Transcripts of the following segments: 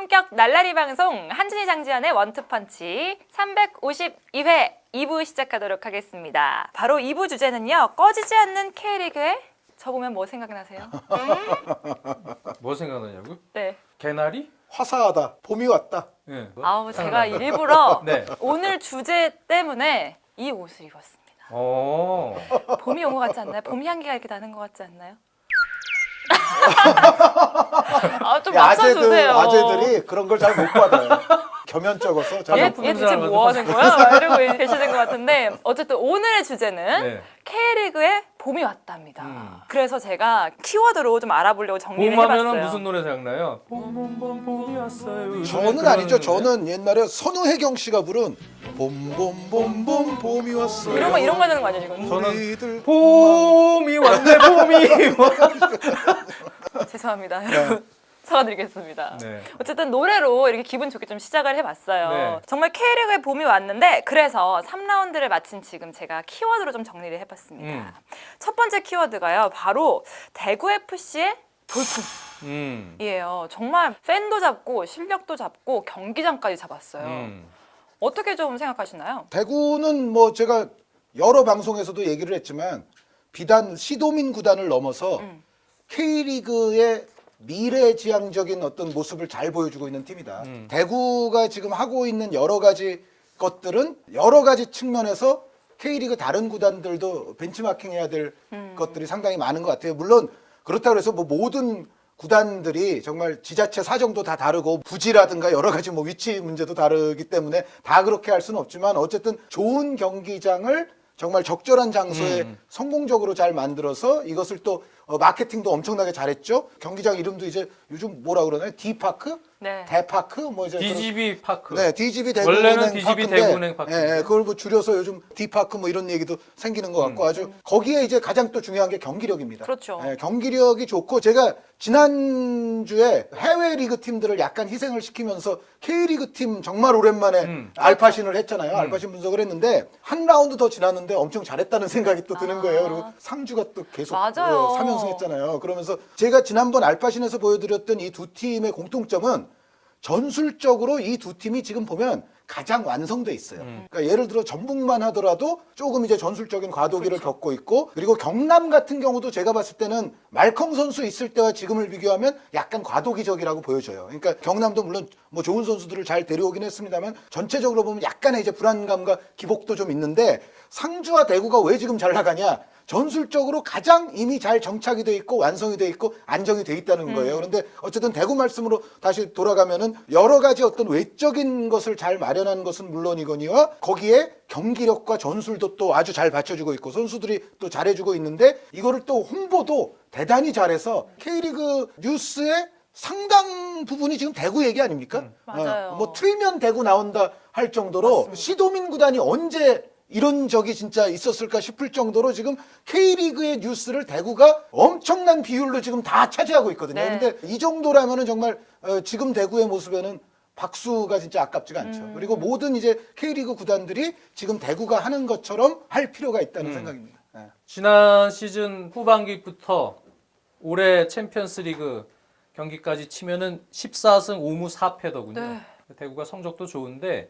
본격 날라리 방송 한준희 장지연의 원투펀치 352회 2부 시작하도록 하겠습니다. 바로 2부 주제는요. 꺼지지 않는 K리그에 저 보면 뭐 생각나세요? 뭐 생각나냐고요? 네. 개나리? 화사하다. 봄이 왔다. 네. 아우 제가 일부러 네. 오늘 주제 때문에 이 옷을 입었습니다. 봄이 온 것 같지 않나요? 봄 향기가 이렇게 나는 것 같지 않나요? 좀 맞춰주세요. 아재들이 그런 걸 잘 못 받아요. 겸연쩍어서 잘 얘 못 받아요. 대체 뭐 하는 거야? 이러고 계시는 것 같은데 어쨌든 오늘의 주제는 네. K리그에 봄이 왔답니다. 그래서 제가 키워드로 좀 알아보려고 정리를 봄하면은 해봤어요. 무슨 노래 생각나요? 봄이 왔어요. 저는 그런 아니죠. 노래? 저는 옛날에 선우혜경 씨가 부른 봄봄봄봄 봄이 왔어요. 이런 거 되는 거 아니에요, 이건? 저는 우리들 봄이 왔네 봄이 죄송합니다, 여러분. 사과드리겠습니다. 네. 어쨌든 노래로 이렇게 기분 좋게 좀 시작을 해봤어요. 네. 정말 K리그에 봄이 왔는데 그래서 3라운드를 마친 지금 제가 키워드로 좀 정리를 해봤습니다. 첫 번째 키워드가요. 바로 대구FC의 돌풍이에요. 정말 팬도 잡고 실력도 잡고 경기장까지 잡았어요. 어떻게 좀 생각하시나요? 대구는 뭐 제가 여러 방송에서도 얘기를 했지만 비단 시도민 구단을 넘어서 K리그의 미래지향적인 어떤 모습을 잘 보여주고 있는 팀이다. 대구가 지금 하고 있는 여러 가지 것들은 여러 가지 측면에서 K리그 다른 구단들도 벤치마킹해야 될 것들이 상당히 많은 것 같아요. 물론 그렇다고 해서 뭐 모든 구단들이 정말 지자체 사정도 다 다르고 부지라든가 여러 가지 뭐 위치 문제도 다르기 때문에 다 그렇게 할 수는 없지만 어쨌든 좋은 경기장을 정말 적절한 장소에 성공적으로 잘 만들어서 이것을 또 마케팅도 엄청나게 잘했죠. 경기장 이름도 이제 요즘 뭐라 그러나요? D파크? 네. 대파크? 뭐 이제 DGB 파크. 네, DGB 원래는 대구은행 DGB 파크인데, 대구은행 파크. 예, 그걸 뭐 줄여서 요즘 D파크 뭐 이런 얘기도 생기는 것 같고 아주 거기에 이제 가장 또 중요한 게 경기력입니다. 그렇죠. 예, 경기력이 좋고 제가 지난주에 해외 리그 팀들을 약간 희생을 시키면서 K리그 팀 정말 오랜만에 알파신을 했잖아요. 알파신 분석을 했는데 한 라운드 더 지났는데 엄청 잘했다는 생각이 또 드는 거예요. 그리고 상주가 또 계속 맞아요. 3연승 했잖아요. 그러면서 제가 지난번 알파신에서 보여드렸던 이 두 팀의 공통점은 전술적으로 이 두 팀이 지금 보면 가장 완성돼 있어요. 그러니까 예를 들어 전북만 하더라도 조금 이제 전술적인 과도기를 겪고 있고 그리고 경남 같은 경우도 제가 봤을 때는 말컹 선수 있을 때와 지금을 비교하면 약간 과도기적이라고 보여져요. 그러니까 경남도 물론 뭐 좋은 선수들을 잘 데려오긴 했습니다만 전체적으로 보면 약간의 이제 불안감과 기복도 좀 있는데 상주와 대구가 왜 지금 잘 나가냐? 전술적으로 가장 이미 잘 정착이 돼 있고 완성이 돼 있고 안정이 돼 있다는 거예요. 그런데 어쨌든 대구 말씀으로 다시 돌아가면은 여러 가지 어떤 외적인 것을 잘 마련하는 것은 물론이거니와 거기에 경기력과 전술도 또 아주 잘 받쳐주고 있고 선수들이 또 잘해주고 있는데 이거를 또 홍보도 대단히 잘해서 K리그 뉴스에 상당 부분이 지금 대구 얘기 아닙니까? 맞아요. 뭐 틀면 대구 나온다 할 정도로 맞습니다. 시도민 구단이 언제 이런 적이 진짜 있었을까 싶을 정도로 지금 K리그의 뉴스를 대구가 엄청난 비율로 지금 다 차지하고 있거든요. 네. 근데 이 정도라면은 정말 지금 대구의 모습에는 박수가 진짜 아깝지가 않죠. 그리고 모든 이제 K리그 구단들이 지금 대구가 하는 것처럼 할 필요가 있다는 생각입니다. 예. 지난 시즌 후반기부터 올해 챔피언스리그 경기까지 치면은 14승 5무 4패더군요. 네. 대구가 성적도 좋은데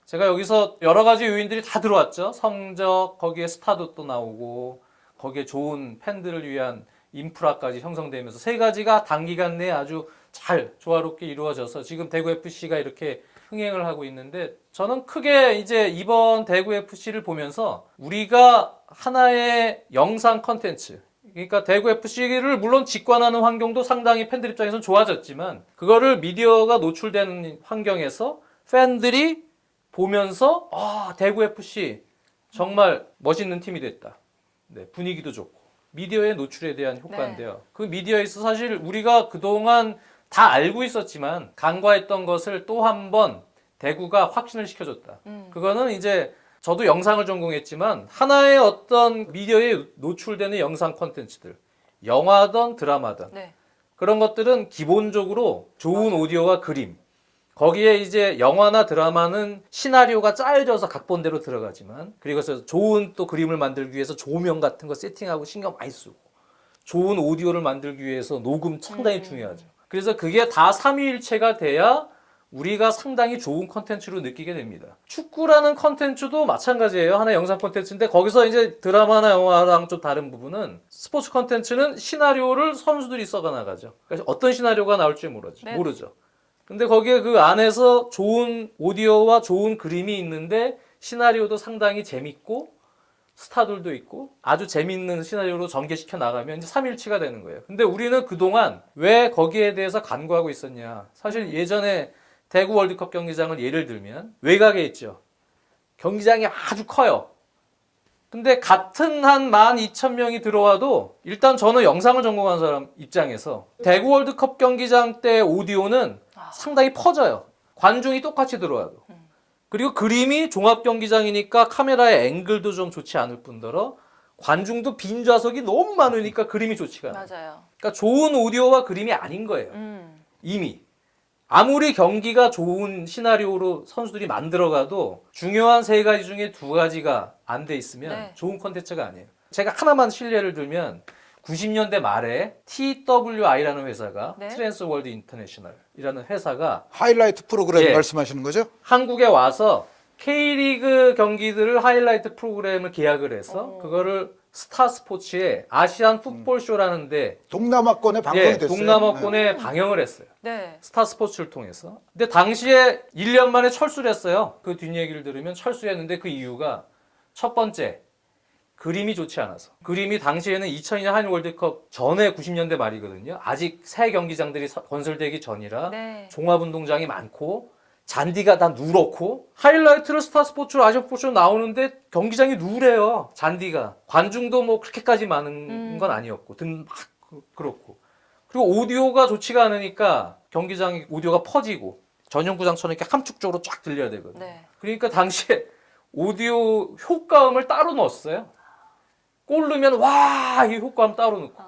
제가 여기서 여러 가지 요인들이 다 들어왔죠. 성적, 거기에 스타도 또 나오고 거기에 좋은 팬들을 위한 인프라까지 형성되면서 세 가지가 단기간 내에 아주 잘 조화롭게 이루어져서 지금 대구FC가 이렇게 흥행을 하고 있는데 저는 크게 이제 이번 대구FC를 보면서 우리가 하나의 영상 컨텐츠 그러니까 대구FC를 물론 직관하는 환경도 상당히 팬들 입장에서는 좋아졌지만 그거를 미디어가 노출되는 환경에서 팬들이 보면서 대구FC 정말 멋있는 팀이 됐다. 네, 분위기도 좋고 미디어의 노출에 대한 효과인데요. 그 미디어에서 사실 우리가 그동안 다 알고 있었지만 간과했던 것을 또 한 번 대구가 확신을 시켜줬다. 그거는 이제 저도 영상을 전공했지만 하나의 어떤 미디어에 노출되는 영상 콘텐츠들 영화든 드라마든 네. 그런 것들은 기본적으로 좋은 오디오와 그림 거기에 이제 영화나 드라마는 시나리오가 짜여져서 각본대로 들어가지만 그리고 좋은 또 그림을 만들기 위해서 조명 같은 거 세팅하고 신경 많이 쓰고 좋은 오디오를 만들기 위해서 녹음 상당히 중요하죠. 그래서 그게 다 삼위일체가 돼야 우리가 상당히 좋은 컨텐츠로 느끼게 됩니다. 축구라는 컨텐츠도 마찬가지예요. 하나의 영상 컨텐츠인데 거기서 이제 드라마나 영화랑 좀 다른 부분은 스포츠 컨텐츠는 시나리오를 선수들이 써가 나가죠. 그래서 어떤 시나리오가 나올지 네. 모르죠. 근데 거기에 그 안에서 좋은 오디오와 좋은 그림이 있는데 시나리오도 상당히 재밌고 스타들도 있고 아주 재밌는 시나리오로 전개시켜 나가면 이제 3일치가 되는 거예요. 근데 우리는 그동안 왜 거기에 대해서 간구하고 있었냐. 사실 예전에 대구 월드컵 경기장을 예를 들면 외곽에 있죠. 경기장이 아주 커요. 근데 같은 한 12,000명이 들어와도 일단 저는 영상을 전공한 사람 입장에서 대구 월드컵 경기장 때 오디오는 상당히 퍼져요. 관중이 똑같이 들어와도. 그리고 그림이 종합경기장이니까 카메라의 앵글도 좀 좋지 않을 뿐더러 관중도 빈 좌석이 너무 많으니까 그림이 좋지가 않아요. 맞아요. 그러니까 좋은 오디오와 그림이 아닌 거예요. 이미. 아무리 경기가 좋은 시나리오로 선수들이 만들어가도 중요한 3가지 중에 2가지가 안 돼 있으면 네. 좋은 콘텐츠가 아니에요. 제가 하나만 실례를 들면 90년대 말에 TWI라는 회사가 네. 트랜스 월드 인터내셔널이라는 회사가 하이라이트 프로그램 예. 말씀하시는 거죠? 한국에 와서 K리그 경기들을 하이라이트 프로그램을 계약을 해서 그거를 스타스포츠에 아시안 풋볼쇼라는데 동남아권에 방송이 됐어요. 동남아권에 방영을 했어요. 네. 스타스포츠를 통해서. 근데 당시에 1년 만에 철수를 했어요. 그 뒷얘기를 들으면 철수했는데 그 이유가 첫 번째 그림이 좋지 않아서. 그림이 당시에는 2002년 한일 월드컵 전에 90년대 말이거든요. 아직 새 경기장들이 건설되기 전이라 네. 종합운동장이 많고 잔디가 다 누렇고 하이라이트를 스타스포츠로 아시아스포츠로 나오는데 경기장이 누래요. 잔디가. 관중도 뭐 그렇게까지 많은 건 아니었고 그렇고. 그리고 오디오가 좋지가 않으니까 경기장이 오디오가 퍼지고 전용구장처럼 이렇게 함축적으로 쫙 들려야 되거든요. 네. 그러니까 당시에 오디오 효과음을 따로 넣었어요. 골 넣으면 와! 이 효과음 따로 넣고.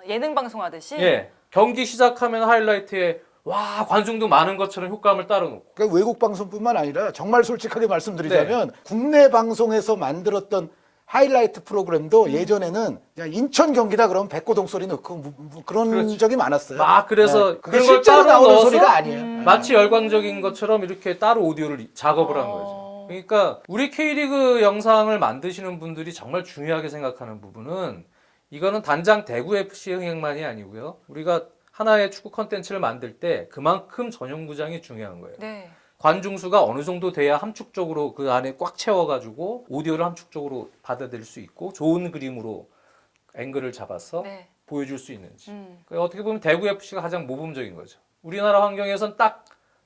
예능 방송하듯이. 예. 경기 시작하면 하이라이트에 와, 관중도 많은 것처럼 효과음을 따로 놓고. 그러니까 외국 방송뿐만 아니라 정말 솔직하게 말씀드리자면 국내 방송에서 만들었던 하이라이트 프로그램도 예전에는 그냥 인천 경기다 그러면 백고동 소리 넣고 그런 그렇죠. 적이 많았어요. 막 그래서 네. 그게 그런 걸 실제로 따로 나오는 넣어서 소리가 아니에요. 마치 열광적인 것처럼 이렇게 따로 오디오를 작업을 한 거죠. 그러니까 우리 K리그 영상을 만드시는 분들이 정말 중요하게 생각하는 부분은 이거는 단장 대구 FC의 흥행만이 아니고요. 우리가 하나의 축구 컨텐츠를 만들 때 그만큼 전용구장이 중요한 거예요. 네. 관중수가 어느 정도 돼야 함축적으로 그 안에 꽉 채워가지고 오디오를 함축적으로 받아들일 수 있고 좋은 그림으로 앵글을 잡아서 네. 보여줄 수 있는지. 그러니까 어떻게 보면 대구 FC가 가장 모범적인 거죠. 우리나라 환경에선 딱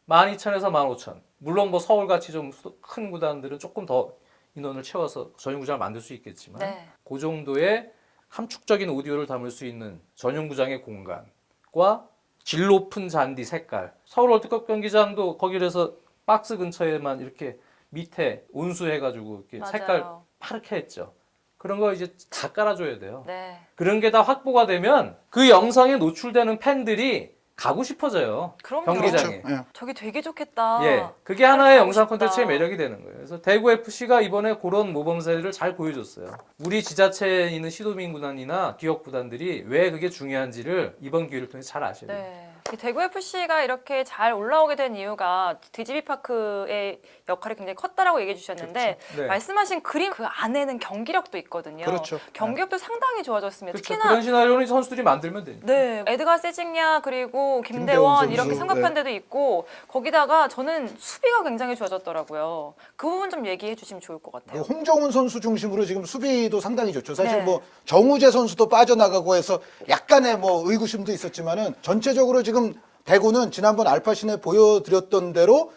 12,000에서 15,000. 물론 뭐 서울같이 좀 큰 구단들은 조금 더 인원을 채워서 전용구장을 만들 수 있겠지만 네. 그 정도의 함축적인 오디오를 담을 수 있는 전용구장의 공간과 질 높은 잔디 색깔. 서울 월드컵 경기장도 거기에서 박스 근처에만 이렇게 밑에 온수해가지고 이렇게 맞아요. 색깔 파랗게 했죠. 그런 거 이제 다 깔아줘야 돼요. 네. 그런 게 다 확보가 되면 그 영상에 노출되는 팬들이 가고 싶어져요. 그럼요. 경기장에. 그렇죠. 예. 저기 되게 좋겠다. 예, 그게 하나의 가고 영상 싶다. 콘텐츠의 매력이 되는 거예요. 그래서 대구 FC가 이번에 그런 모범 사례를 잘 보여줬어요. 우리 지자체에 있는 시도민 구단이나 기업 구단들이 왜 그게 중요한지를 이번 기회를 통해 잘 아셔야 돼요. 네. 이 대구 FC가 이렇게 잘 올라오게 된 이유가 DGB 파크의 역할이 굉장히 컸다라고 얘기해 주셨는데 네. 말씀하신 그림 그 안에는 경기력도 있거든요. 그렇죠. 경기력도 상당히 좋아졌습니다. 그렇죠. 특히나 그런 시나리오는 선수들이 만들면 되니까. 네, 에드가 세징야 그리고 김대원 김대원 선수, 이렇게 삼각편 네. 데도 있고 거기다가 저는 수비가 굉장히 좋아졌더라고요. 그 부분 좀 얘기해 주시면 좋을 것 같아요. 홍정훈 선수 중심으로 지금 수비도 상당히 좋죠. 사실 네. 뭐 정우재 선수도 빠져나가고 해서 약간의 뭐 의구심도 있었지만은 전체적으로 지금 대구는 지난번 알파신에 보여드렸던 대로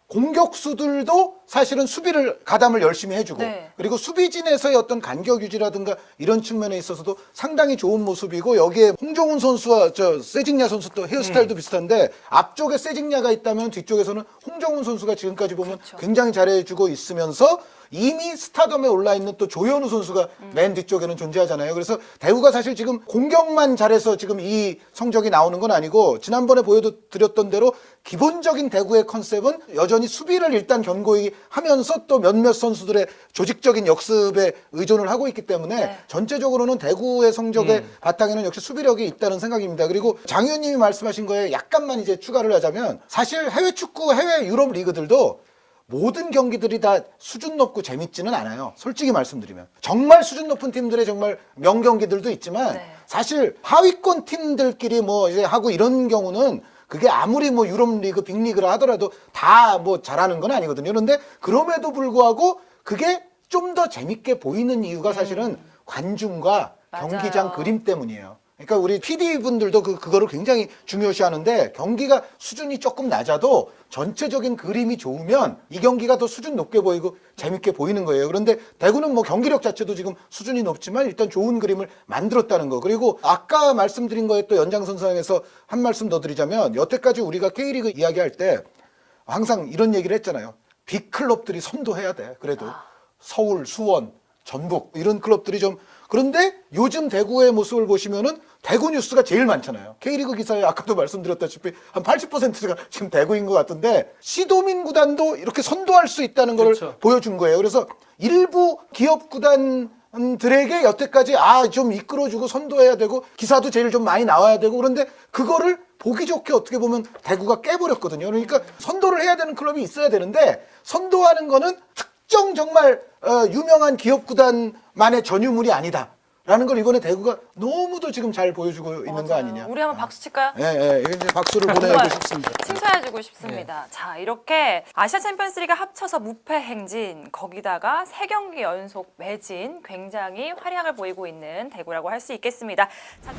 공격수들도 사실은 수비를 가담을 열심히 해주고 네. 그리고 수비진에서의 어떤 간격 유지라든가 이런 측면에 있어서도 상당히 좋은 모습이고 여기에 홍정훈 선수와 저 세징야 선수 또 헤어스타일도 비슷한데 앞쪽에 세징야가 있다면 뒤쪽에서는 홍정훈 선수가 지금까지 보면 그렇죠. 굉장히 잘해주고 있으면서 이미 스타덤에 올라 있는 또 조현우 선수가 맨 뒤쪽에는 존재하잖아요. 그래서 대구가 사실 지금 공격만 잘해서 지금 이 성적이 나오는 건 아니고 지난번에 보여드렸던 대로 기본적인 대구의 컨셉은 여전히 수비를 일단 견고히 하면서 또 몇몇 선수들의 조직적인 역습에 의존을 하고 있기 때문에 네. 전체적으로는 대구의 성적의 바탕에는 역시 수비력이 있다는 생각입니다. 그리고 장 의원님이 말씀하신 거에 약간만 이제 추가를 하자면 사실 해외 축구, 해외 유럽 리그들도 모든 경기들이 다 수준 높고 재밌지는 않아요. 솔직히 말씀드리면. 정말 수준 높은 팀들의 정말 명경기들도 있지만 네. 사실 하위권 팀들끼리 뭐 이제 하고 이런 경우는 그게 아무리 뭐 유럽 리그, 빅리그라 하더라도 다 뭐 잘하는 건 아니거든요. 그런데 그럼에도 불구하고 그게 좀 더 재밌게 보이는 이유가 사실은 관중과 맞아요. 경기장 그림 때문이에요. 그러니까 우리 PD분들도 그거를 굉장히 중요시 하는데 경기가 수준이 조금 낮아도 전체적인 그림이 좋으면 이 경기가 더 수준 높게 보이고 재밌게 보이는 거예요. 그런데 대구는 뭐 경기력 자체도 지금 수준이 높지만 일단 좋은 그림을 만들었다는 거. 그리고 아까 말씀드린 거에 또 연장선상에서 한 말씀 더 드리자면 여태까지 우리가 K리그 이야기할 때 항상 이런 얘기를 했잖아요. 빅클럽들이 선도해야 돼. 그래도 서울, 수원, 전북 이런 클럽들이 좀 그런데 요즘 대구의 모습을 보시면은 대구 뉴스가 제일 많잖아요. K리그 기사에 아까도 말씀드렸다시피 한 80%가 지금 대구인 것 같은데 시도민 구단도 이렇게 선도할 수 있다는 걸 그렇죠. 보여준 거예요. 그래서 일부 기업 구단들에게 여태까지 좀 이끌어주고 선도해야 되고 기사도 제일 좀 많이 나와야 되고 그런데 그거를 보기 좋게 어떻게 보면 대구가 깨버렸거든요. 그러니까 선도를 해야 되는 클럽이 있어야 되는데 선도하는 거는 특정 정말 유명한 기업 구단만의 전유물이 아니다. 라는 걸 이번에 대구가 너무도 지금 잘 보여주고 있는 거 맞아요. 아니냐. 우리 한번 박수 칠까요? 예, 예. 이제 박수를 보내고 정말 싶습니다. 칭찬해주고 싶습니다. 자, 이렇게 아시아 챔피언스리그 합쳐서 무패 행진, 거기다가 3경기 연속 매진, 굉장히 활약을 보이고 있는 대구라고 할 수 있겠습니다. 자,